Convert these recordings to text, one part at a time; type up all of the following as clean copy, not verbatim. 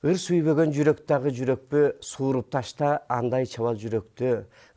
Ыр сүйбөгөн жүрөктагы жүрөкпү, сууруп ташта андай чабал жүрөктү.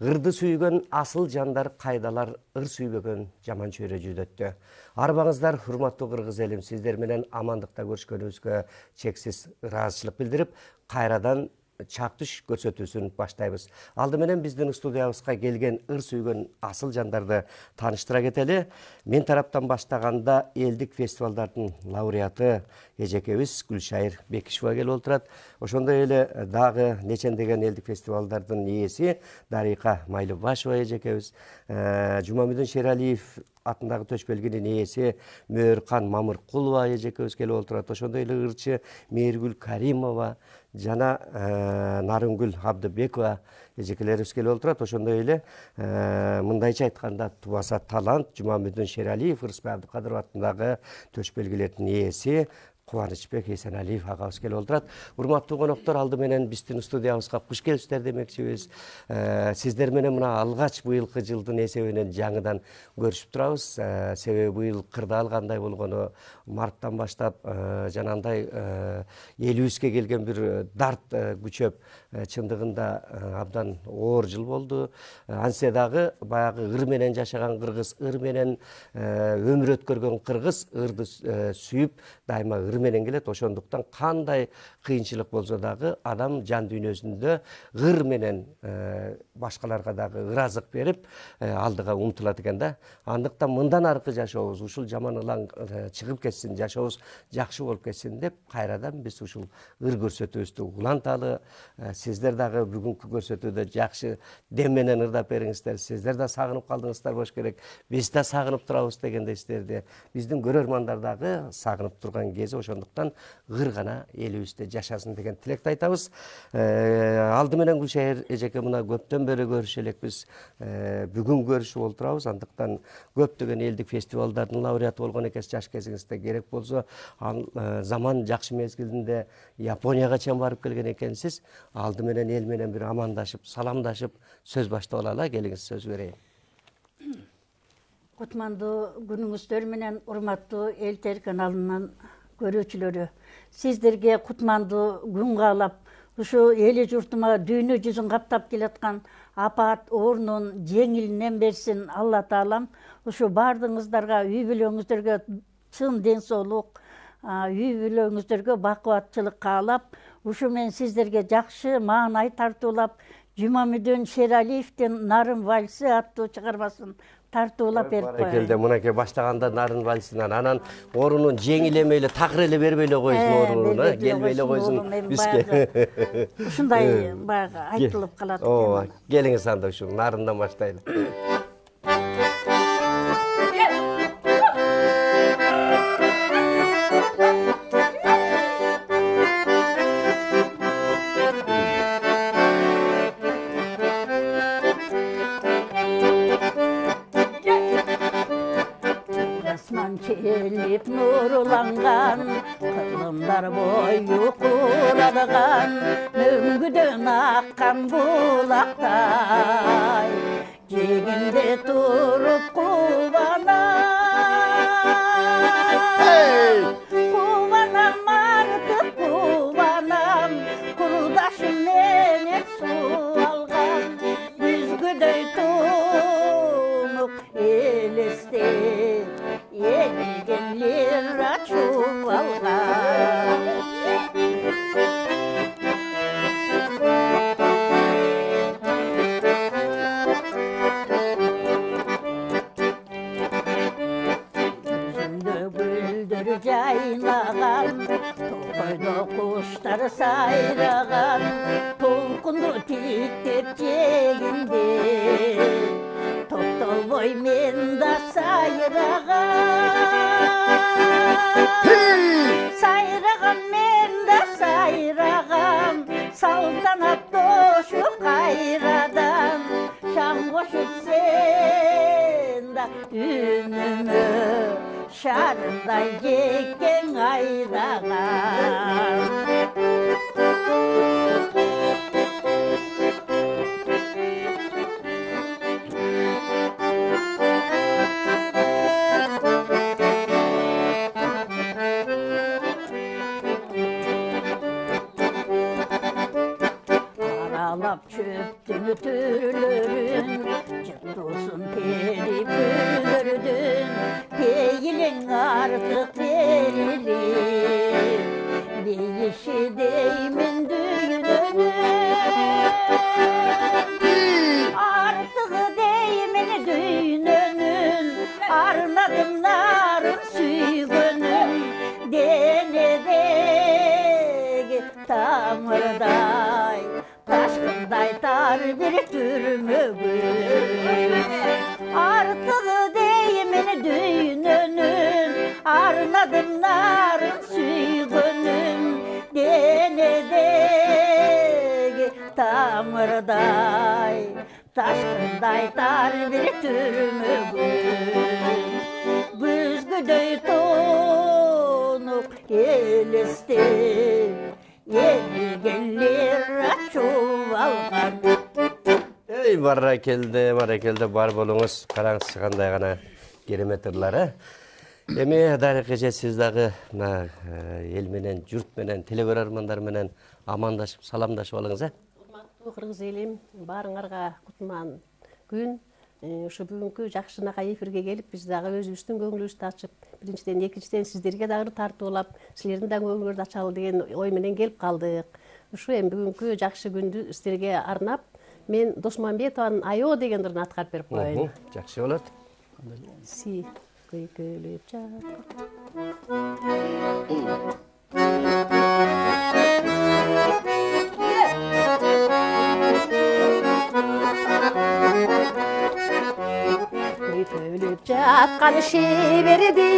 Ырды сүйгөн асыл жандар кайдалар, ыр сүйбөгөн жаман чөйрө жүдөттү. Арбаңыздар, урматтуу кыргыз элим, сиздер менен амандыкта көрүшкөнүбүзгө чексиз ыраазычылык билдирип, кайрадан чактыш көрсөтүүсүн баштайбыз. Алды менен биздин студиябызга келген ыр сүйгөн асыл жандарды тааныштыра кетели. Мен тараптан баштаганда элдик фестивалдардын лауреаты эжекебиз Гүлшайыр Бекишева келип отурат. Ошондой эле дагы нечендеген элдик фестивалдардын ээси Дарика Майлыбашева эжекебиз, Жумамүдүн Шералиев атындагы төш белгинин ээси Мөөркан Мамыркулова эжекебиз келип отурат. Ошондой эле ырчы Мээргүл Каримова жана Нарынгүл Абдыбекова эжекелерибиз келип отурат. Ошондой эле мындайча айтканда Тубаса талант Жумамүдүн Шералиев Ырысбай Абдыкадыров атындагы төш белгилердин ээси Кубанычбек Эсеналиев агабыз келип отурат. Урматтуу коноктор, алды менен биздин студиябызга куш келипсиздер демекчибиз. Сиздер менен мына алгач быйылкы жылдын эсебинен жаңыдан көрүшүп турабыз. Себеби быйыл кырдаал кандай болгону, марттан баштап жанагындай элибизге келген бир дарт күчөп, чындыгында абдан оор жыл болду. Антсе дагы баягы ыр менен жашаган кыргыз, ыр менен өмүр өткөргөн кыргыз ырды сүйүп, дайыма ыр менен келет. Ошондуктан кандай кыйынчылык болсо дагы адам жан дүйнөсүндө ыр менен башкаларга дагы ыраазык берип алдыга умтулат экен да. Андыктан мындан аркы жашообуз ушул жаман ылаң чыгып кетсин, жашообуз жакшы болуп кетсин деп кайрадан биз ушул ыр көрсөтүүбүздү уланталы. Сиздер дагы бүгүнкү көрсөтүүдө жакшы дем менен ырдап бериңиздер. Сиздер да сагынып калдыңыздар болуш керек. Биз да сагынып турабыз дегенде сиздерди. Биздин көрөрмандар дагы сагынып турган кези, ошондуктан ыр гана элибизде жашасын деген тилекти айтабыз. Алды менен Гүлшайыр эжеке мына көптөн бери көрүшө элекпиз. Бүгүн көрүшүп отурабыз. Андыктан көптөгөн элдик фестивалдардын лауреаты болгон экенсиз, жаш кезиңизде керек болсо заман жакшы мезгилинде Японияга чейин барып келген экенсиз. Алды менен эл менен бир амандашып, саламдашып сөз баштап алалы. Келиңиз, сөз берейин. Кутмандуу күнүңүздөр менен урматтуу эл телеканалынын көрүүчүлөрү, сиздерге кутмандуу күн каалап, ушу эли журтума дүйнө жүзүн каптап келаткан апат оорунун жеңилинен берсин Алла Таалам. Ушу бардыгыңыздарга, үй бүлөңүздөргө чын ден соолук, үй бүлөңүздөргө бакубатчылык каалап, ушу мен сиздерге жакшы маанай тартуулап, Жумамүдүн Шералиевдин Нарын вальсы аттуу чыгармасын тартуулап берип коёюн. Баракелде, мынакей баштаганда Нарын вальсынан, анан орунун жеңилеме эле, такыр эле бербей эле койсун орунун, келбей эле койсун бизге. Ушундай баягы айтылып калат. Ооба, келиңиз анда ушул Нарындан баштайлы. Келип нурланган, кылымдар бою курадыган, мөңгүдөн аккан булактай, жегинде туруп кубанам. Кубанам, артып кубанам, курдашым менен суу алган, үзгүдөй тунук элестеп, Елгенлер açıp algan. Gözünde güldür jaynagan, tokoyda kuşlar sayragan, tolkundu tiktep jeginde. Toktolboy men da sayragan, men da sayragan, saltanat doşu kayradan, şam koşup sen da ünümü, şarınday jekken ayragan. Ap çöptün türlörün Çıktısın peri gülürdün Peylin artık verilir Değişi değimin düğününün Artık değimin düğününün Arnadım narın süygünün Denedek tamırday Taşkınday tar bir türmügün Artık değimin düğününün Arnadım narın süygünün Denedek tamırday Taşkınday tar bir türmügün Büzgüdöy tonuk eliste Yeni gelir çuvalgan Ey barakelde bar bolunuz karang çıkандай gana кереметырлары. Эми дайыр кече сиз дагы мына эл менен, журт менен, телебармандар менен амандашып, саламдашып алыңыз, э? Урматтуу кыргыз элим, баарыңарга кутман күн. Ушу бүгүнкү жакшынакай эфирге келип, биз дагы өзүбүздүн көңүлүбүздү ачып, биринчиден, экинчиден сиздерге дагы тартуулап, силердин да көңүлүңөрдү ачалы деген ой менен келип калдык. Ушу эми бүгүнкү жакшы күндү сиздерге арнап, мен Досмамбетованын Айо деген ырын аткарып берип коеюн. Жакшы болот. Си көйкөлүп жатат. Көйкөлүп жаткан шеберди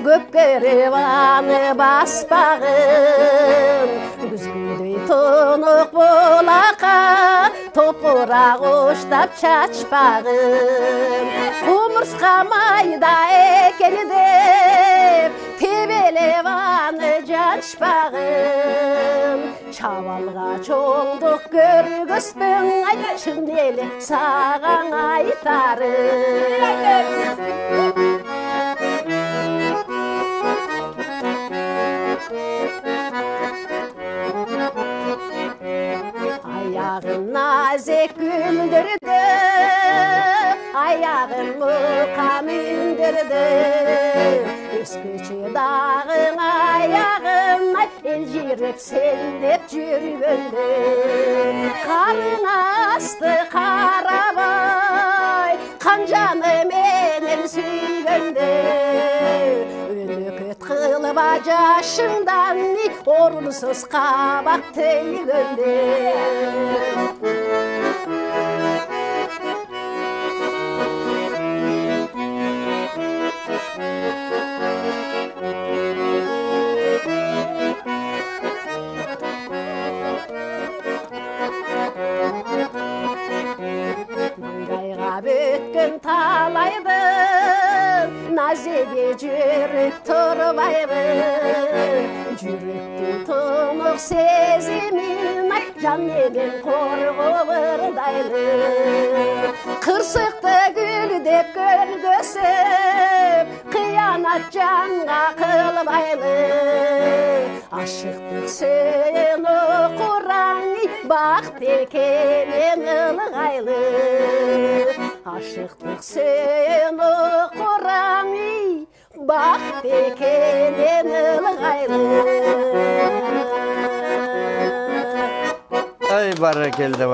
көпкө рыбаны баспагын күзгүдөй тонук булакка топурак уштап чачпагын кумурска майда экени деп тебелеп аны жанчпагын чабалга чоңдук көргөспүң ай чын эле сага айтарым Ayağın nazik güldürdü, ayağın mukam ündürdü. Esküçü dağın ayağın el jirip sellep жүргөндө. Karın astı karabay, kancanı menen süygöndö. Önököt kılıp ajaşыңдан orunsuz kabak teygöndö. Mangayga bötkön talaydın, nazede жүрөк турбайбын. Жүрөктүн тунук сезимин жан менен коргоп ырдайлы. Кырсыкты гүл деп көлгөсөп, кыянат жанга кылбайлы. Ашыктык сен окураң, бакыт экенин ылгайлы. Ашыктык сен окураң, бакыт экенин ылгайлы. Ay barakelde.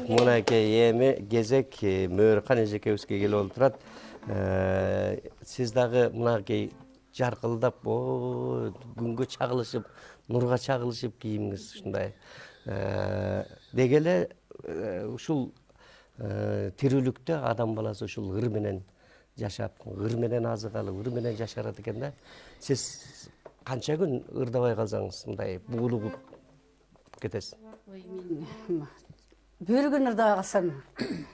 Мунакей эми кезек Мөөркан эжекебизге келип олтурат. Сиз дагы мунакей жаркылдап, күнгө чагылышып, нурга чагылышып кийимиңиз ушундай. Деги эле ушул тирүүлүктө адам баласы ушул ыр менен жашап, ыр менен азык алып, ыр менен жашарат экен да. Сиз канча күн ырдабай калсаңыз мындай буулугуп кетесиз? Бир күн ырдабай калсам,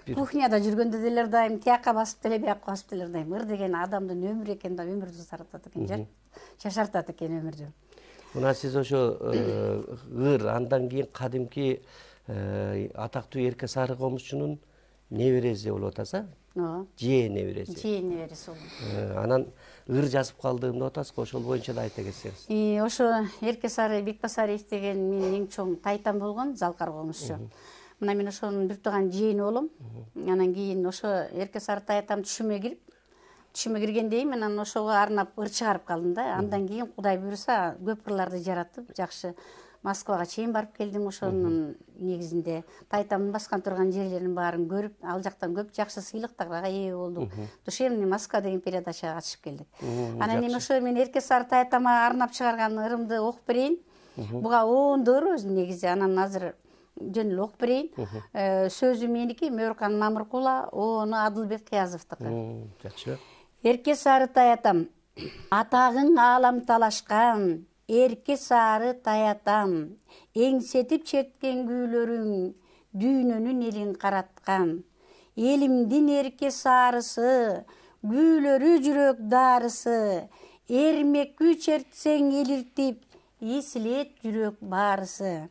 кухняда жүргөндө деле ырдайм, тияка басып деле, биякка басып деле ырдайм. Ыр деген адамдын өмүрү экен да, өмүрдү таратат экен, жашартат экен өмүрдү. Мына сиз ошо ыр, андан кийин кадимки атактуу Эрке Сары Комузчунун небереси болуп атасыз, Жээ небереси. Жээ небереси болом. Анан ыр жазып калдыгымды атасыз, ошол боюнча да айта кетсеңиз. Ошо Эркесары Бекбасариев деген менин эң чоң тайтам болгон, Залкар комузчу. Мына мен ошонун бир тууган жээни болом. Анан кийин ошо Эркесары тайтам түшүмө киргендейм, анан ошого арнап ыр чыгарып калдым да. Андан кийин Кудай буйруса көп ырларды жаратып, жакшы Москвага чейин барып келдим. Ошонун негизинде тайтамдын баскан турган жерлерин баарын көрүп, ал жактан көп жакшы сыйлыктарга ээ болдук. Душевный Москва деген передачага катышып келдик. Анан эми ошо мен Эркесары тайтама арнап чыгарган ырымды окуп берейин. Буга ондор өзү негизи. Анан азыр жөн эле окуп берейин. Сөзү меники, Мөркан Мамыркула, ону Адылбек Кыязовдуку. Жакшы. Эркесары таятам, атагың аалам талашкан, Эркесары таятам, эңсетип черткен күүлөрүң, дүйнөнүн элин караткан. Элимдин Эркесарысы, күүлөрү жүрөк дарысы, эрмек күү чертсең элиртип, эсилет жүрөк баарысы.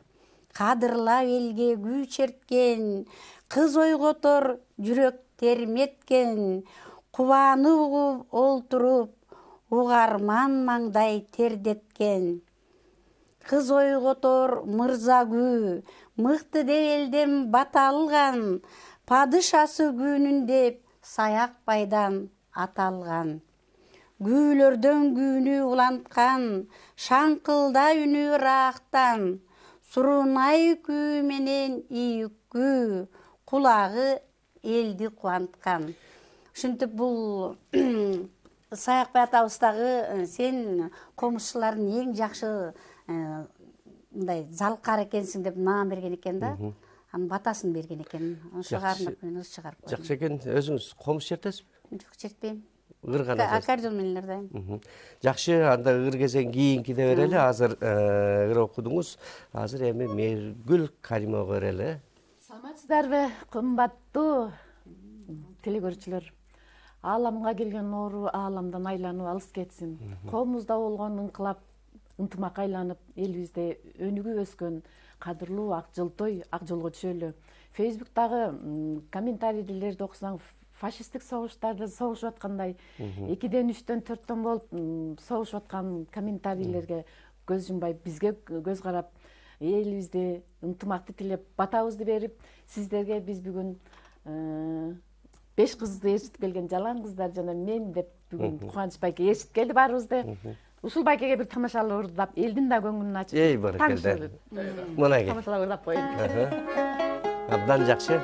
Кадырлап элге күү черткен, кыз ойготор жүрөк терметкен, кубанып угуп олтуруп, угарман маңдай тердеткен. Кыз ойготор мырза күү, мыкты деп элден бата алган, падышасы күүнүн деп саяк байдан аталган. Күүлөрдөн күүнү уланткан, шаңкылда үнү раактан, сурунай күү менен ийүккүү, кулагы элди кубанткан. Ушинтип бул Саякбай атабыздагы сен комузчулардын эң жакшы мындай залкар экенсиң деп наам берген экен да. Анын батасын берген экен. Ошого арнап мен ыр чыгарып койдум. Жакшы экен. Өзүңүз комуз чертесизби? Жок, чертпейм. Ыр гана. Аккордеон менен ырдайм. Жакшы, анда ыр кезең кийинкиде берели. Азыр ыр окудуңуз. Азыр эми Мээргүл Каримова берели. Саламатсыздарбы, кымбаттуу телекөрүүчүлөр. Ааламга келген оору ааламдан айланып алыс кетсин. Колумузда болгон ыңкылап, ынтымакка айланып, элибизде өнүгүп өскөн кадырлуу ак жылтой ак жолго түшөлү. Фейсбуктагы комментарийлерди окусаң, фашисттик согуштарды согушуп аткандай, 2ден 3дөн 4дөн болуп согушуп аткан комментарийлерге көз жумбай, бизге көз карап, элибизде ынтымакты тилеп, батабызды берип, сиздерге биз бүгүн 5 кызды ээрчитип келген жалаң кыздар жана мен деп бүгүн Кубаныч байке ээрчитип келди баарыбызды. Ушул байкеге бир тамашалуу ырдап, элдин да көңүлүн ачып. Эй, баракелде. Мына кел. Тамашалап ырдап коеюн. Абдан жакшы.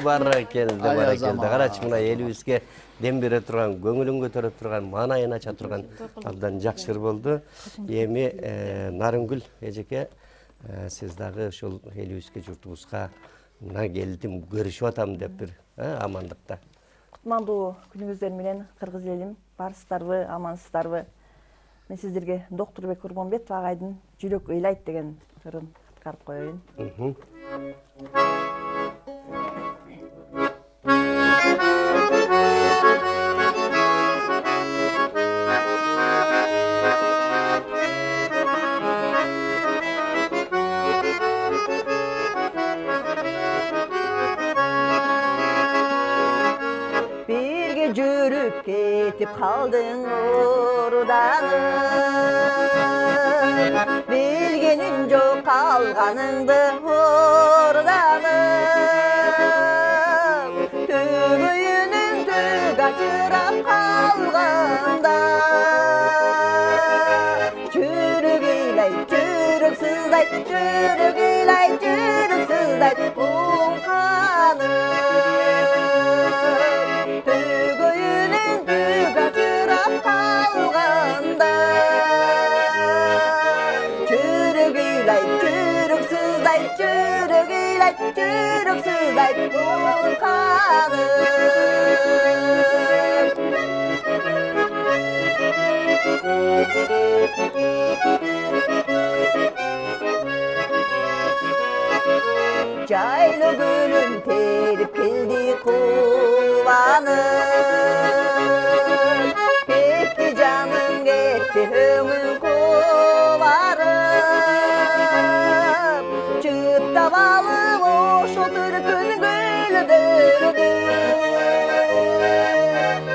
Баракелде, баракелде. Карачы мына элибизге дем бере турган, көңүлүн көтөрө турган, маанайын ача турган абдан жакшы болду. Эми Нарынгүл эжеке, сиз дагы ушул элибизге, журтубузга мына келдим, көрүшүп атам деп бир амандыкта. Кутмандуу күнүңүздөр менен кыргыз элим, барсыздарбы, амансыздарбы? Мен сиздерге Доктурбек Курманбетов агайдын Жүрөк ыйлайт деген ырын аткарып коеюн. Birge жүрүп кетип калдың орданып, билгенин жок калганыңды орданып, түбүйүнүн түк ачырап калганда, жүрөк ыйлайт, жүрөк сыздайт, жүрөк ыйлайт, жүрөк сыздайт, Жайлы гүлүм терип келди кубанып, кетти жаным, кетти өңүң кубарып, чыптап алып ошо түркүн гүлдөрдү,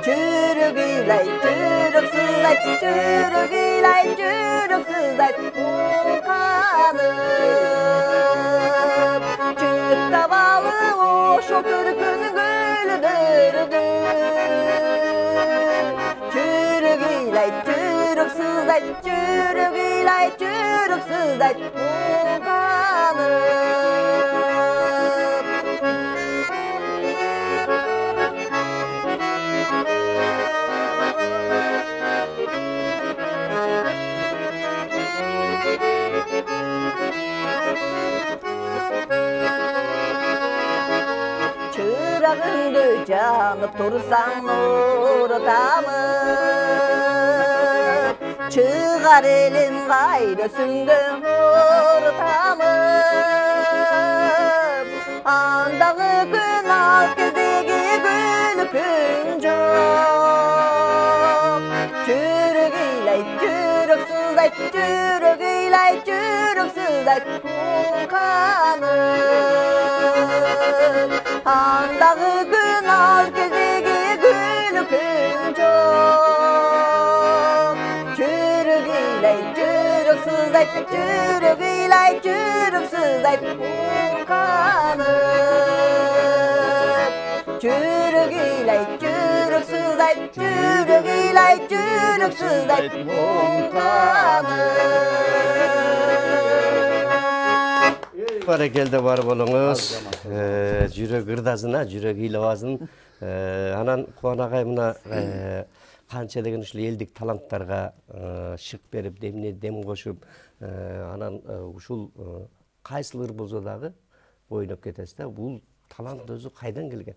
жүрөк ыйлайт, жүрөк сыздайт, жүрөк ыйлайт, жүрөк сыздайт, улканып, чыптап алып ошо түркүн гүлдөрдү, жүрөк ыйлайт, жүрөк сыздайт, жүрөк ыйлайт, жүрөк сыздайт, улканып. Çırağındı janıp tursaң nurtamıp, çıgar elim gayrı süngün nurtamıp, andağı gün al kezdegi gülkün jok, жүрөк ыйлайт, жүрөк сыздайт, жүрөк ыйлайт, жүрөк сыздайт, улканып, андагы күн ал кездеги гүлкүн жок, жүрөк ыйлайт, жүрөк сыздайт, жүрөк ыйлайт, жүрөк сыздайт, улканып, жүрөк ыйлайт, жүрөк сыздайт, жүрөк ыйлайт, жүрөк сыздайт, улканып. Баракелде бар болуңуз. Жүрөк ырдазына, жүрөк ыйлабасын. Анан Кубан агай мына канча деген ушул элдик таланттарга шык берип, демине дем кошуп, анан ушул кайсыл ыр болсо дагы ойноп кетесиз да. Бул талант өзү кайдан келген?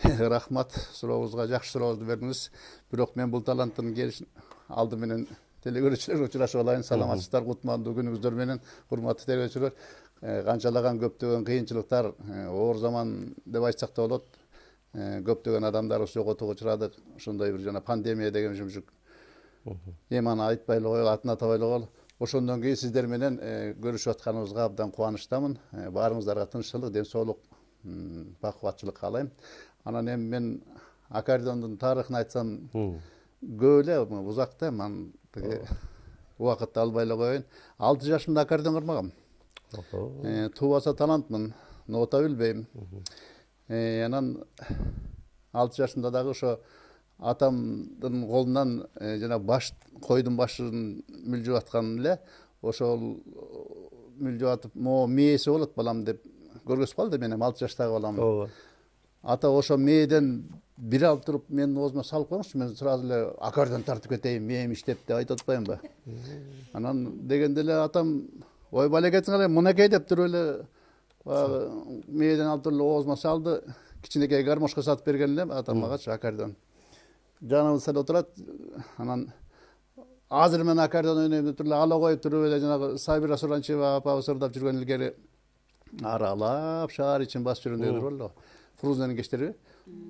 Рахмат, сурообузга жакшы сурообузду бердиңиз. Бирок мен бул таланттын келишин алды менен телегөрүүчүлөр учурашып алайын. Саламатсыздар, кутмандуу күнүңүздөр менен, урматтуу телегөрүүчүлөр. Канчалаган көптөгөн кыйынчылыктар, оор заман деп айтсак да болот. Көптөгөн адамдар жоготууга учурадык. Ошондой бир жана пандемия деген жүмүшүк. Эми аны айтпай эле коелу, атын атабай эле коелу. Ошондон кийин сиздер менен көрүшүп атканыбызга абдан кубанычтамын. Баарыңыздарга тынччылык, ден соолук, бакубатчылык каалайм. Анан эми мен аккордеондун тарыхын айтсам көп эле узак да, мен убакытты албай эле коеюн. 6 жашымда аккордеон кырмагам. Туубаса талантмын, нота билбейм. Анан 6 жашымда дагы ошо атамдын колунан жана койдун башын мүлжүп аткан эле, ошол мүлжүп атып, мээси болот балам деп көргөзүп калды, мен 6 жаштагы балам. Ооба. Ата ошо мээден бир алып туруп менин оозума салып коюңузчу, мен сразу эле аккордеон тартып кетейин, мээм иштеп деп айтып атпаймынбы. Анан дегенде эле атам ой бала кетиң эле мынакей деп туруп эле баягы мээден алып туруп оозума салды. Кичинекей гармошка сатып берген элем атамагачы аккордеон. Жаныбызда эле отурат. Анан азыр мен аккордеон ойнойм деп туруп эле ала коюп туруп эле жанагы Сабира Суранчева апабыз ырдап жүргөн илгери аралап шаар ичин басып жүргөндөй болду. Фрузенин кечтериби.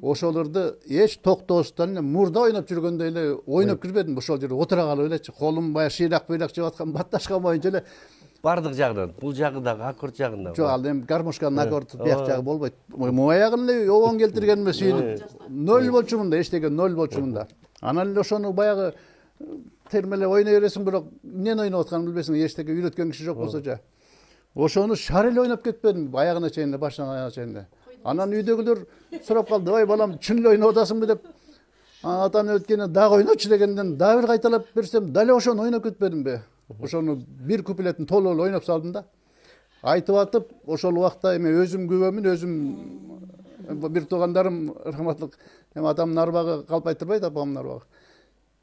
Ошолорду эч токтоосуздан эле мурда ойноп жүргөндөй эле ойноп кирбедим. Ошол жерде отура калып элечи, колум баягы шыйрак быйрак жеп аткан батташка боюнча эле Бардык жагынан, бул жагы дагы аккорд жагында. жок, ал эми гармошканын аккорду бияк жагы болбойт. Моягын эле обон келтиргениме сүйүнүп, 0 болчумунда, эчтеке 0 болчумунда. Анан эле ошону баягы термелеп ойной бересиң, бирок эмнени ойноп атканын билбесиң, эчтеке үйрөткөн киши жок болсочу. Ошону шар эле ойноп кетпедим, аягына чейин эле, башынан аягына чейин эле. Анан үйдөгүлөр сурап калды, ой балам, чын эле ойноп атасыңбы деп. Атам өткөнү дагы ойночу дегенден дагы бир кайталап берсем, дал ошону ойноп кетпедимби? Ошону бир куплетин толук эле ойноп салдым да. Айтып атып, ошол убакта эми өзүм күбөмүн, өзүм бир туугандарым рахматлык, эми атамдын арбагы калп айтырбайт, апамдын арбагы.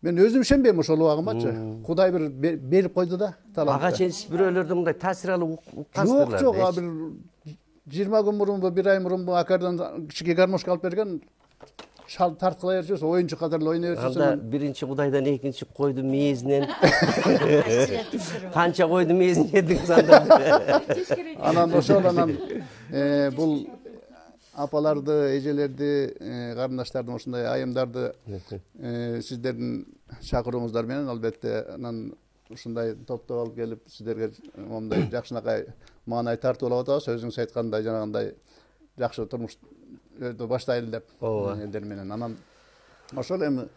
Мен өзүм ишенбейм ошол убагымачы. Кудай бир берип койду да талантты. Ага чейин бирөөлөрдө мындай таасир алып уккансыздар. Жок, бир 20 күн мурунбу, 1 ай мурунбу аккордеон кичике гармошка алып берген. Шал тарткыла берчүсүң, оюнчу катары эле ойной берчүсүң. Анда биринчи Кудайдан экинчи койду мээзинен канча койду мээзин жедиңиз анда. Анан ошол бул апаларды, эжелерди, карындаштарды, ушундай айымдарды сиздердин чакырууңуздар менен албетте анан ушундай топтоп алып келип сиздерге момундай жакшынакай маанай тартып алып атабыз. Өзүңүз айткандай жанагындай жакшы турмуш баштайлы деп элдер менен. Анан ошол эми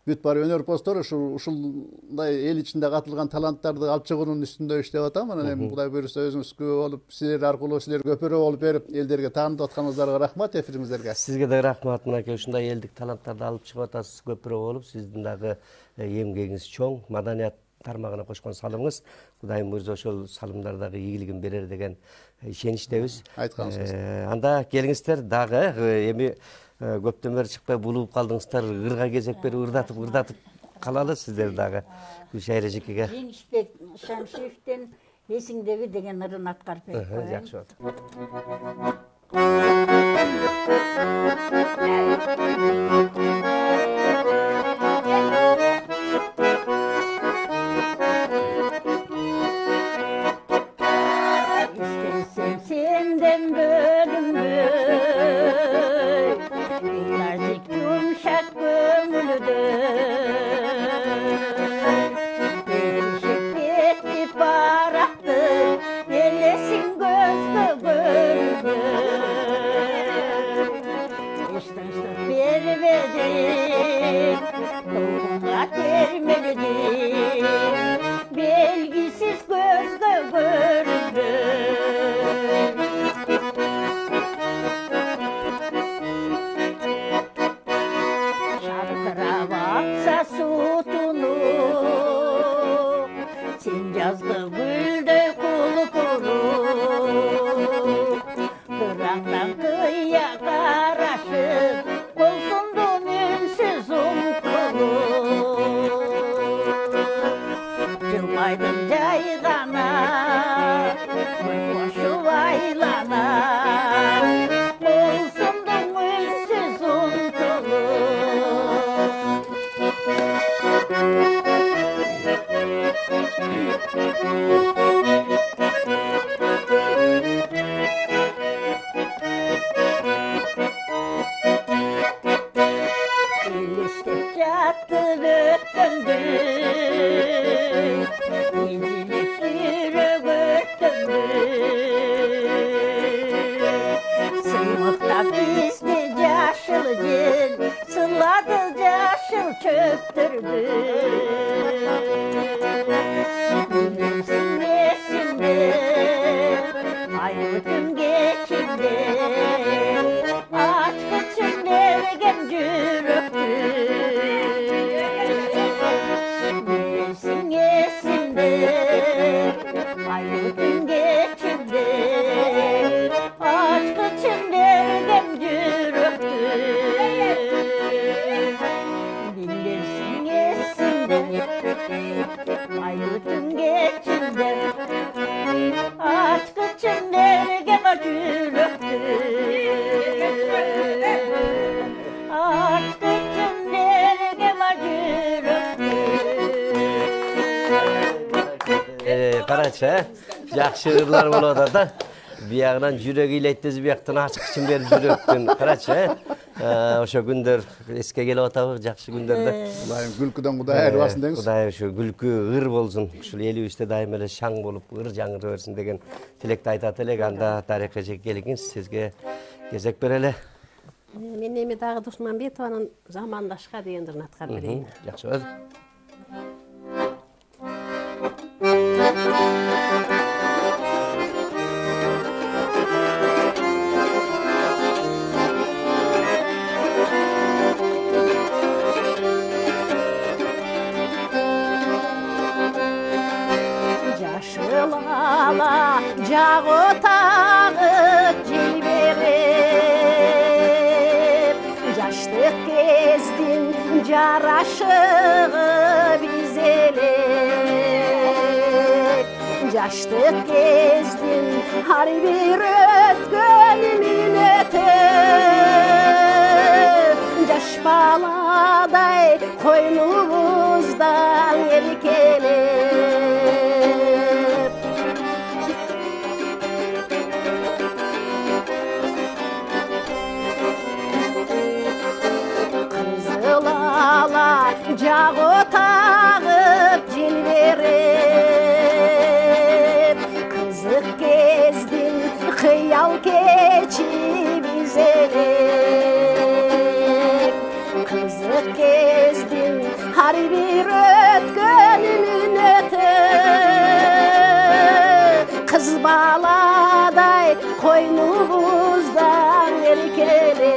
бүт бар өнөр посттор ушундай эл ичинде катылган таланттарды алып чыгуунун үстүндө иштеп атам. Анан эми Кудай буйруса өзүңүз күбө болуп, силер аркылуу силер көпөрө болуп берип, элдерге таанытып атканыңыздарга рахмат, эфириңиздерге. Сизге да рахмат, мынакей ушундай элдик таланттарды алып чыгып атасыз, көпөрө болуп, сиздин дагы эмгегиңиз чоң, маданият тармагына кошкон салымыңыз Кудайым буйруса ошол салымдар дагы ийгилигин берер деген ишеничтебиз. Айтканыңыз. Анда келиңиздер дагы эми көптөн бери чыкпай булуп калдыңыздар, ырга кезек берип ырдатып калалы сиздер дагы. Гүлшайыр эжекеге. Жеңишбек Шамшиевден эсиңдеби деген ырын аткарып берип коеюн. Жакшы болот. İstesem senden bölünmüş, birazcık yumuşak gönüldür. Değişip gitti baraktı, elesin gözde göründü. İşte vermedik, doğuna termeledik, belgisiz gözde göründü. Şarkıra baksa sütunu, sen yazgı gülde kulu kuru. Kırandan kıyıya karışıp, kolsundun ünsüz umkulu. Yılmaydın caygana, koşu aylana, kolsundun ünsüz umkulu. İstep yattı öttündü, ezilip yürü öttündü. Sımıkta bizde yaşıl cin, sıladı yaşıl çöktürdü. Bilirsin nesinde, ay ötüm geçinde, aç kıçım dergen cürüktü. Bilirsin nesinde, ay ötüm geçinde, Карачы, жакшы ырлар болот да. Биягынан жүрөк илеттиз, бияктан ачык ичим берип жүрөктүн. Карачы, ошо күндөр эске келип атабы, жакшы күндөрдө. Кудайым күлкүдөн Кудай айырбасын деңиз. Кудай ушу күлкү ыр болсун. Ушул элибизде дайым эле шаң болуп, ыр жаңыры берсин деген тилекти айтат элек. Анда тарихка келиңиз, сизге кезек берели. Мен эми дагы Дусманбетованын Замандашка деген ырын аткарып берейин. Жакшы болду. Жашылала жагы тагып жибереп, жаштык кездин жарашыгы бизелеп, жаштык кездин ар бир өткөн мүнөтү, жаш баладай койнубуздан эркелеп, кызылала жагы тагып желбереп, кызык кездин кыял кечи бизелеп, кызык кездин ар бир өткөн мүнөтү, кыз баладай койнубуздан эркелеп.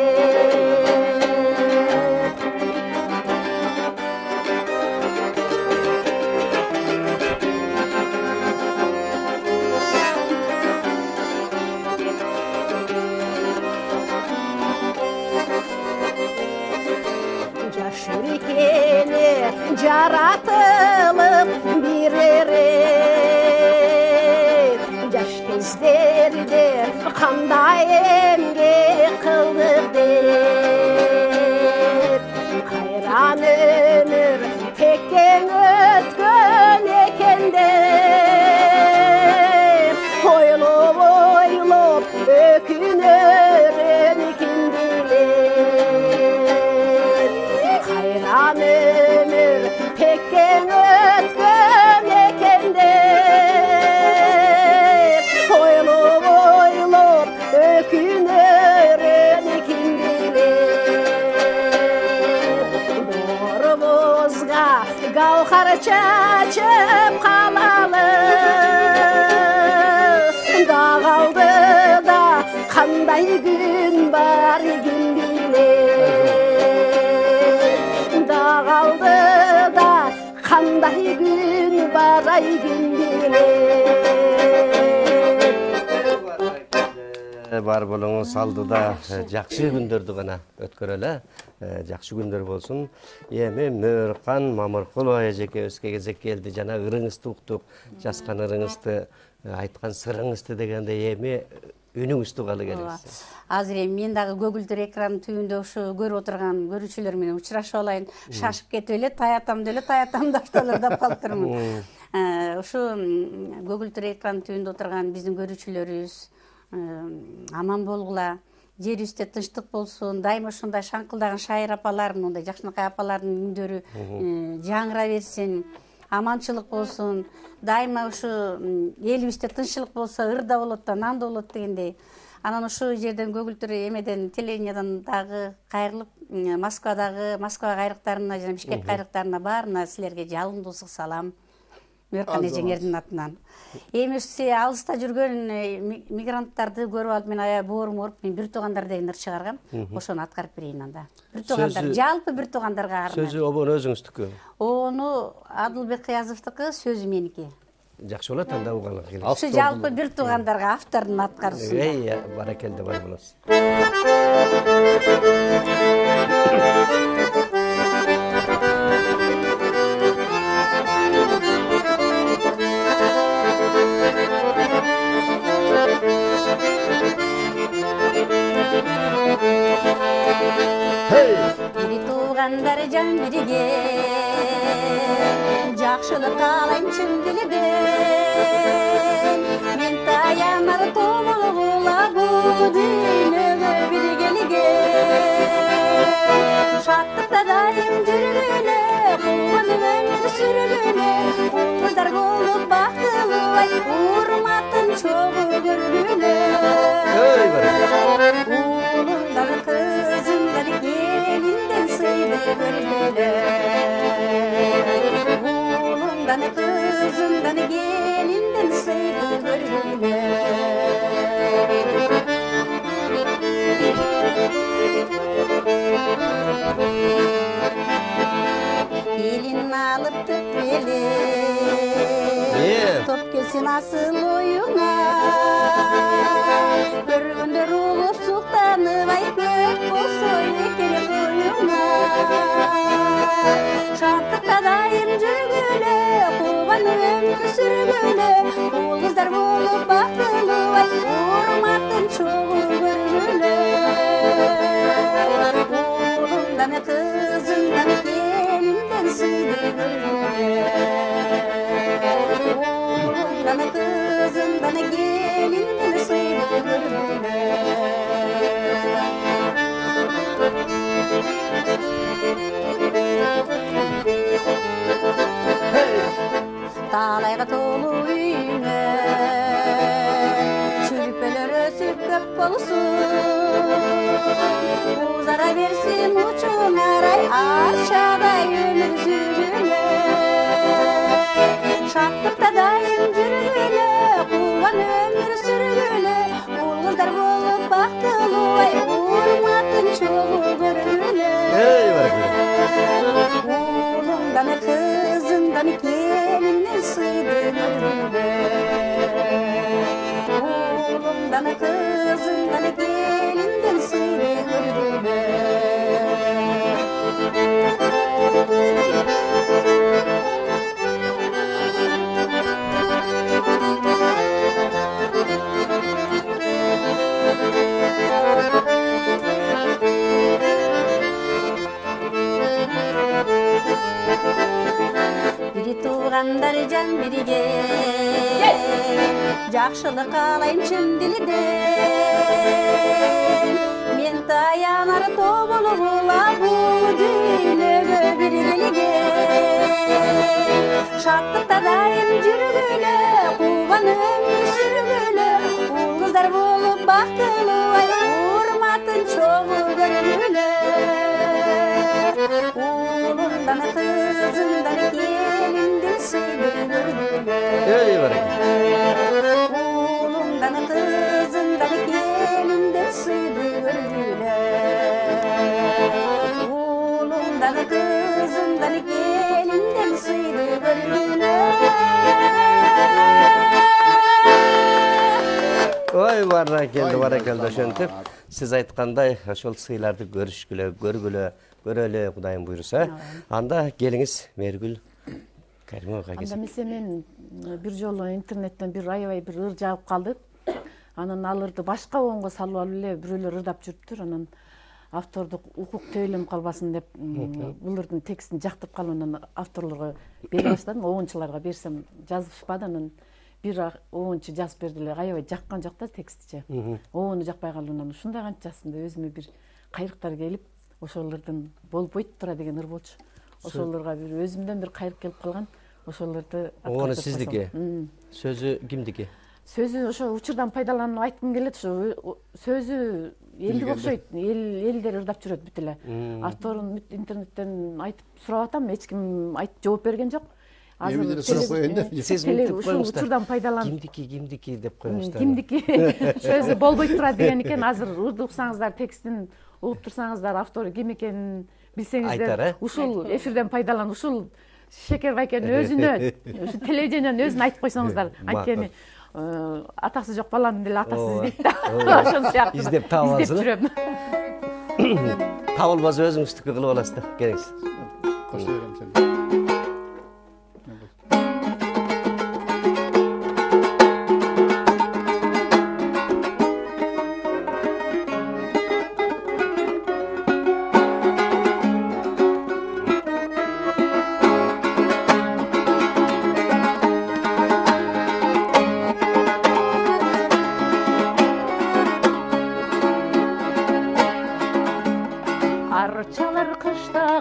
Жаш үркені жаратылып биререк, жаш кездерде кандай эмгек кылдык деп, кайран өмүр теккен өткөн экен деп, ойлоп ойлоп өкүнөрүн ким билет, кайран өмүр теккен өткөн экен деп, ойлоп ойлоп өкүнөрүн ким билет. Доорубузга гаухар чачып калалы, да калды да кандай күн бар ким билет, да калды да кандай күн бар ким билет. Бар болуңуз, алдыда жакшы күндөрдү гана өткөрөлү. Жакшы күндөр болсун. Эми Мөөркан Мамыркулова эжекебизге кезек келди. Жана ырыңызды уктук, жазган ырыңызды, айткан сырыңызды дегенде эми үнүңүздү калы келесиз. Азыр эми мен дагы көгүлдөр экран түбүндө ушу көрүп отурган көрүүчүлөр менен учурашып алайын. Шашып кетип эле таятам дашталар деп калыптырмын. Ушу көгүлдөр экран түбүндө отурган биздин көрүүчүлөрүбүз аман болгула, жерибизде тынчтык болсун, дайыма ушундай шаңкылдаган шайыр апалардын, мындай Жакшынакай апалардын үндөрү жаңыра берсин, аманчылык болсун, дайыма ушу элибизде тынччылык болсо ырда болот да, нанда болот дегендей. Анан ушу жерден көгүлдөр эмеден телевидениядан дагы кайрылып, Москва кайрыктарына жана Бишкек кайрыктарына баарына силерге жалындуу ысык салам. Мөөркан эжеңердин атынан. Эми алыста жүргөн мигранттарды көрүп алып, мен аябай боорум ооруп, мен бир туугандар деген ыр чыгаргам. Ошону аткарып берейин анда. Бир туугандар, жалпы бир туугандарга арнап. Сөзү обону өзүңүздүкү. Ону Адылбек Кыязовдуку, сөзү меники. Жакшы болот, анда уганга келет. Ушу жалпы бир туугандарга автордун аткаруусунда. Баракелде, бар болосуз. Бири туугандар жан бирге, жакшылык каалайм чын дилиден мен таянар тобулгула бул дүйнөгө бир келген шаттыкта дайым жүргүлө кууган өмүр сүргүлө кыздар болуп бактылуу урматын чогуу көргүлө уулундан кызымдан келинден сыйды көргүлө уулундан кызымдан келинден сыйды көргүлө келин алып төпеле топ келсин асыл оюңа көргөндөр улуп суктанып көп болсо экен коюңа шаттыкта дайым жүргүлө кууган өмүр сүргүлө уул кыздар болуп бактылуу урматын чогуу көргүлө уулундан кызымдан келинден сыйды көргүлө уулундан кызымдан келинден сыйды көргүлө таалайга толуу үйүңө чүлпөлөр өсүп көп болсун узара берсин учун арай арчадай өмүр сүргүлө шаттыкта дайым жүргүлө кууган өмүр сүргүлө уул кыздар болуп бактылуу урматын чогуу көргүлө уулундан кызымдан келинден сыйды көргүлө уулундан кызымдан келинден сыйды көргүлө бири туугандар жан бирге жакшылык каалайм чын дилиден мен таянар тобулгула бул дүйнөгө бир келген шаттыкта дайым жүргүлө кууган өмүр сүргүлө уул кыздар болуп бактылуу урматын чогуу көргүлө уулундан кызымдан келинден сыйды көргүлө уулундан кызымдан келинден сыйды көргүлө уулундан кызымдан келинден сыйды көргүлө Ой, баракелді ошентип. Сиз айткандай, ошол сыйларды көргүлө, көрөлү, Кудайым буйруса. Анда келиңиз Мээргүл Каримовага келиңиз. Анда мен бир жолу интернеттен бир аябай бир ыр жагып калды. Анан ал ырды башка оңго салып алып эле бирөөлөр ырдап жүрүптүр. Анан автордук укук төөлөнүп калбасын деп бул ырдын текстин жактып калып анан авторлорго бере баштадым. Оончуларга берсем жазышпады. Анан бир оончу жазып берди эле, аябай жаккан жок да текстичи. Оону жакпай калды. Анан ушундай канча жазсын деп өзүмө бир кайрыктар келип, ошолордун болбойт тура деген ыр болчу. Ошолорго бир өзүмдөн бир кайрык келип калган. Ошолорду Оону сиздики. Сөзү кимдики? Сөзү ошо учурдан пайдаланып айткым келет. Ошо сөзү элдик окшойт. Элдер ырдап жүрөт бүт эле. Авторун интернеттен айтып сурап атам, эч ким айтып жооп берген жок. Азыр сурап коеюн деп. Сиз мынтип коюңуздар. Учурдан пайдаланып. Кимдики деп коюңуздар. Кимдики? Сөзү болбойт тура деген экен. Азыр ырды уксаңыздар, текстин угуп турсаңыздар, автору ким экенин билсеңиздер, ушул эфирден пайдаланып, ушул Шекер байкенин өзүнө, ушу телевидениянын өзүнө айтып койсоңуздар, анткени атасы жок баланын деле атасы издейт да. Ошол сыяктуу. Издеп таап аласыз. Издеп жүрөм. Табылбаса өзүңүздүкү кылып аласыз да. Келиңиз. Коштой берем сени.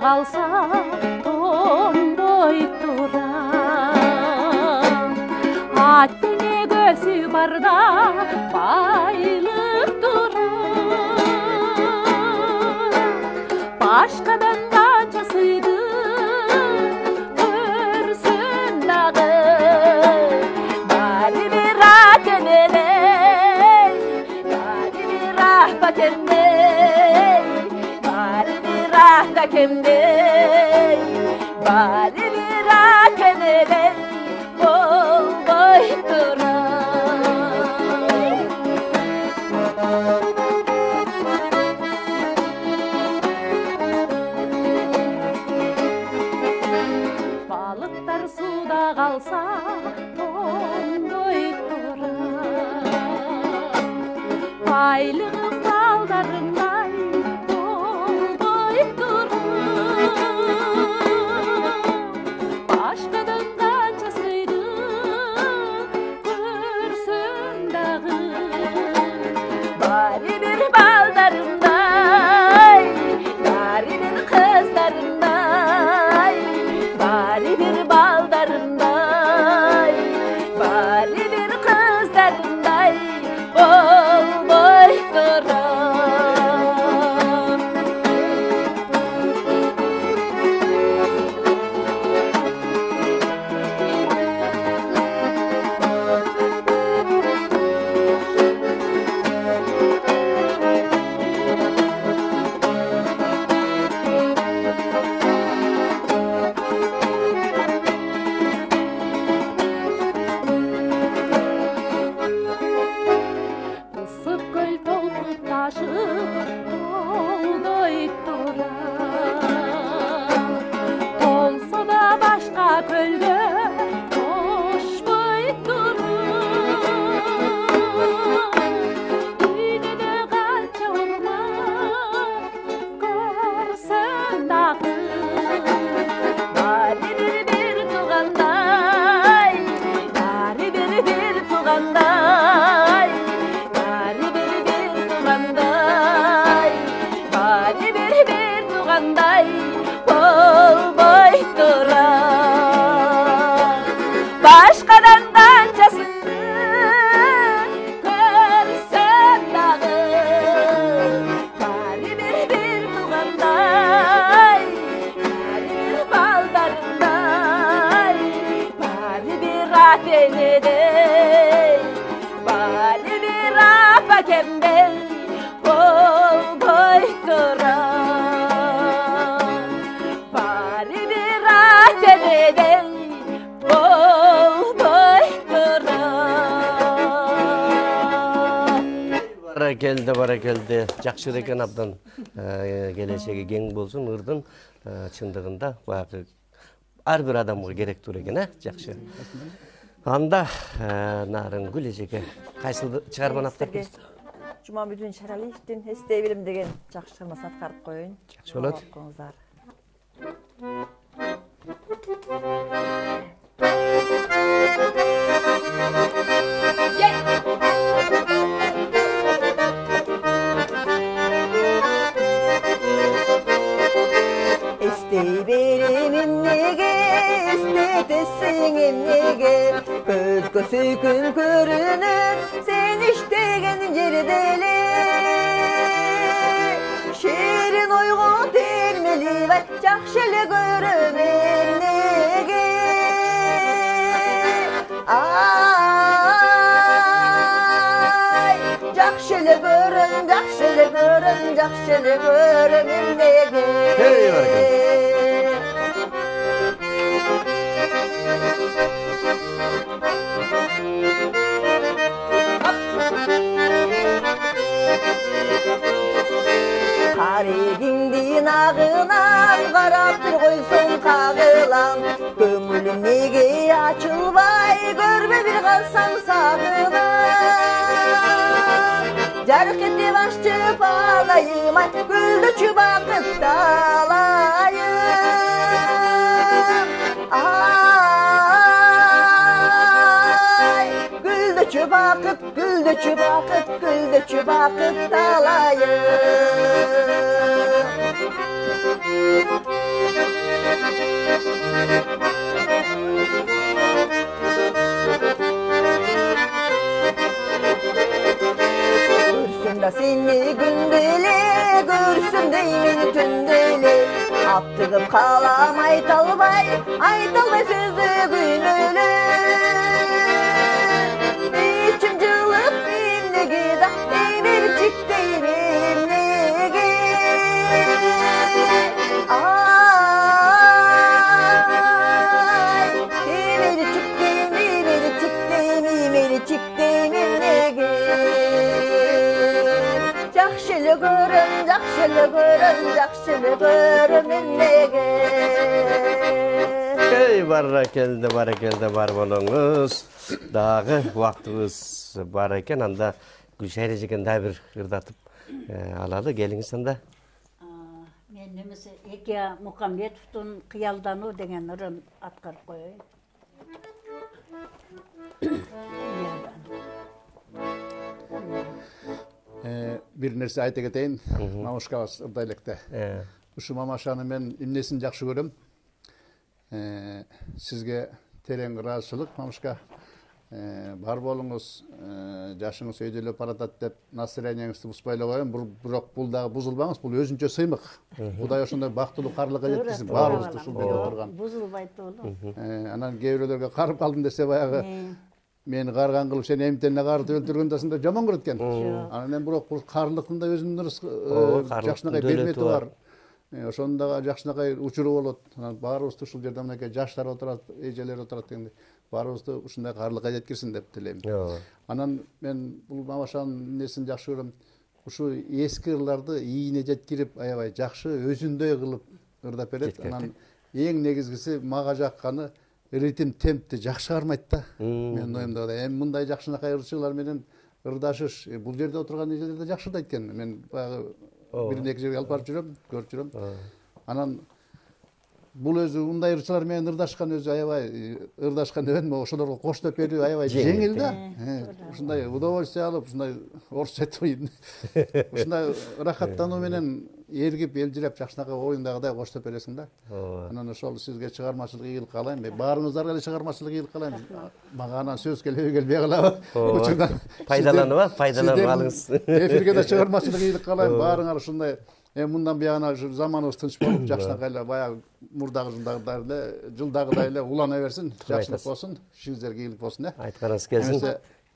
қалса тоңбой тұра. Ат тене көсі барда байлық тұра. Башқадан қанша сыйды көрсін дағы. Бәрі бір ат емелей, бәрі бір ат бәкемдей, бәрі бір ат бәкемдей, бәрі бір ат емелей, болбой тұра. Балықтар суда қалса тоңбой тұра. Байлығы балдарындай болбой тұра. Башқадан қанша сыйды көрсін дағы. Бәрі бір балдарындай, бәрі бір қыздарындай, бәрі бір балдарындай, бәрі бір қыздарындай болбой тұра. Ысык көл толқып ташып толдой тұра. Толса да башқа көлге қошпой тұра. Үйдеде қанша орман көрсін дағы. Бәрі бір туғандай, бәрі бір туғандай, бәрі бір туғандай, бәрі бір туғандай болбой тұра. Башқадан қаншасын көрсін дағы. Бәрі бір туғандай, бәрі бір балдарындай, бәрі бір ат енедей, бәрі бір апакемдей болбой тұра. Бәрі бір ат енедей болбой тұра. Баракелді. Жақсы екен абдан. Келешегі кең болсын, ырдын чындығында баяғы әрбір адамға керек тұр екен, жақсы. Анда нарын гүлежеге қайсыл шығарманы аттарыңыз? Жұмамүдін Шаралиевтен «Эстей билим» деген жақсы шығармасын атқарып қойын. Жақсы болады. Оқыңыздар. Эстей билим эмнеге, эстетесиң эмнеге, көзгө сүйкүн көрүнөт сен иштеген жерде эле. Шерин ойго термелибай жакшы эле көрөм эмнеге. Ай, жакшы эле көрөм, жакшы эле көрөm, жакшы эле көрөм эмнеге. Карегиңдин агынан карап тур койсоң кагылам. Көңүлүм неге ачылбай көрбөй бир калсам сагынам. Жарык этип ашчып алайым, гүлдүчү бакытты алайым. Ай, гүлдүчү бакыт, гүлдүчү Güldöçü bakıp talayım. Görsün da seni gündeli, görsün deyimini tündeli. Aptığım kalam aytalbay sözü günölü. İçim cılıp innegi da demir çıktı minnegi. Ay, demir çıktı minnegi. Жақшылы көрім міннеге. Баракелді бар болыңыз. Дағы уақытыңыз бар екен, анда Гүлшайра жеген да бір ырдатып алады, келіңіз анда. Мен немесе Екия Мұхамбетовтың «Қиялдану» деген ырын атқарып қойайын. Bir нәрсе айта кетейін, Мамашқа ырдайлықта. Ушу Мамашаны мен имнесін жақсы көрем. Сізге терең разышылық, Мамашқа. Бар болыңыз, жашыңыз өйделеп баратат деп настроениеңізді бұзбайлап қояйын. Бірақ бұл дағы бұзылбаңыз, бұл өзінше сыймық. Құдай ошондай бактылуу карлыкка жеткизип, баарыбызды ушул жерде турган. Бұзылбайды олу. Анан кейбиреулерге карып калдым десе баягы мени карган кылып сен эмтене карып өлтүргөндөсүң деп жаман көрөт экен. Анан мен бирок бул карлыктын да өзүнүн жакшынакай бермети бар. Ошондо жакшынакай учуру болот. Анан баарыбызды ушул жерде мынакей жаштар отурат, эжелер отурат дегенде баарыбызды ушундай карлыкка жеткирсин деп тилейм. Анан мен бул Мамашанын несин жакшы көрөм. Ушу эски ырларды ийине жеткирип, аябай жакшы өзүндөй кылып ырдап берет. Анан эң негизгиси мага жакканы ритм темпти жакшы кармайт да. Мен оюмдагыдай эми мындай жакшынакай ырчылар менен ырдашыш, бул жерде отурган эжелер да жакшы ырдайт экен. Мен баягы бир эки жерге алып барып жүрөм, көрүп жүрөм. Анан бул өзү мындай ырчылар менен ырдашкан өзү аябай ырдашкан эбен, ошолорго коштоп берүү аябай жеңил да. Ушундай удовольствие алып, ушундай орусча айтып, ушундай рахаттануу менен эргип, элжиреп, жакшынакай оюңдагыдай коштоп бересиң да. Анан ошол сизге чыгармачылык ийгилик каалайм. Баарыңыздарга эле чыгармачылык ийгилик каалайм. Мага анан сөз келбей калабы. Учурдан пайдаланып алыңыз. Эфирге да чыгармачылык ийгилик каалайм. Баарыңар ушундай мындан бияна заманыбыз тынч болуп, жакшынакай эле баягы мурдагы жылдагыдай эле улана берсин, жакшылык болсун, ишиңиздерге ийгилик болсун. Айтканыңыз келсин.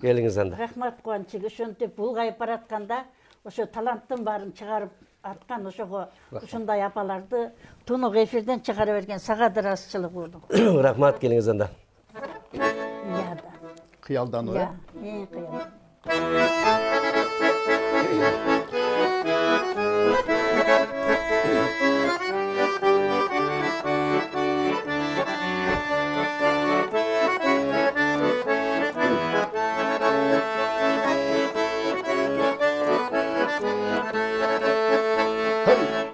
Келиңиз анда. Рахмат Кубанычыга, ошентип булгайып баратканда ошо таланттын баарын чыгарып аткан ошого ушундай апаларды тунук эфирден чыгара берген сага да ыраазычылык болду. Рахмат, келиңиз анда. Кыялдануу. Эң кыял.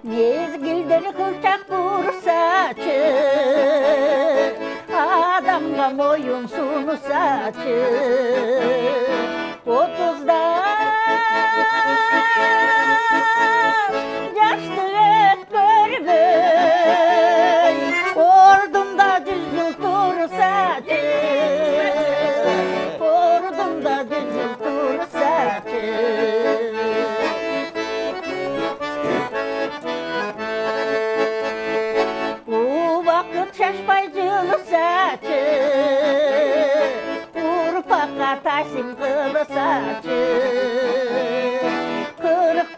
Mezgilderi kılçak vursaçı, adamga moyun sunu saçı. 30'da yaşlı et görmey, ordumda 100 yıl tursaçı, ordumda 100 yıl tursaçı. Şaşpaycılı saçı, urpaka taşın kılı saçı, kırık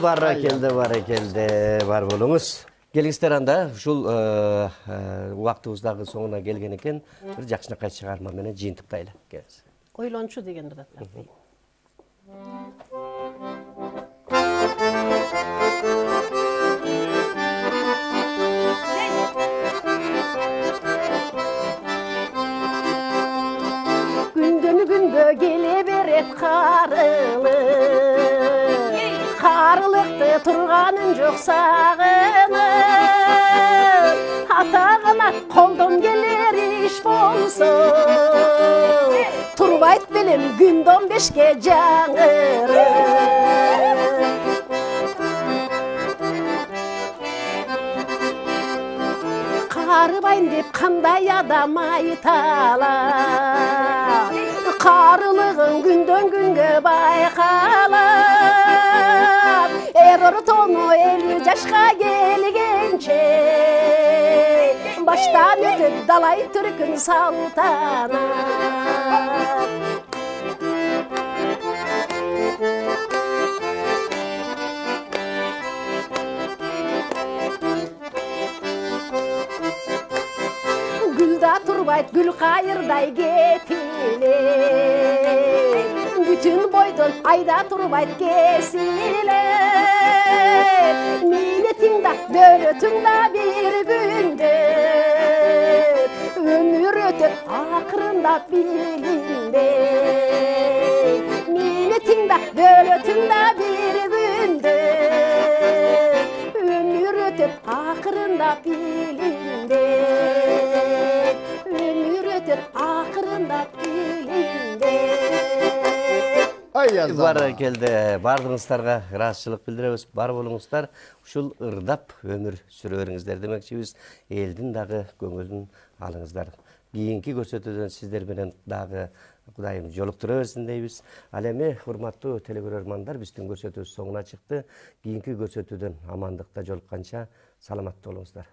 Баракелде, бар болуңуз. Келиңиздер анда ушул убактыбыздагы соңуна келген экен. Бир жакшынакай чыгарма менен жыйынтыктайлы. Келиңиз. Ойлончу деген ырат. Gündün güngө келе берет карылык, карылыкты турганын жок сагынып, атагына колдон келер иш болсо, турбайт белем күн 15-ке жаңырып. Карыбайын деп кандай адам айталар, карылыгың күндөн күнгө байкалат. Ортону 50 жашка келгенче баштан өтүп далай түркүн салтанат. Гүлда турбайт гүл кайырдай кетиле, бүтүн бойдон айда турбайт кесиле. Мени тыңдап бөлөтүңда бир күндө, өмүр өтөт акырында билинде. Мени тыңдап бөлөтүңда бир күндө, өмүр өтөт акырында билинде. Акырында билинде. Баракелде, бардыңыздарга ыраазычылык билдиребиз. Бар болуңуздар, ушул ырдап өмүр сүрөбүңүздөр демекчибиз. Элдин дагы көңүлүн алыңыздар. Кийинки көрсөтүүдөн сиздер менен дагы Кудайым жолуктура берсин дейбиз. Ал эми урматтуу телекөрөрмандар, биздин көрсөтүүбүз соңуна чыкты. Кийинки көрсөтүүдөн амандыкта жолукканча саламатта болуңуздар.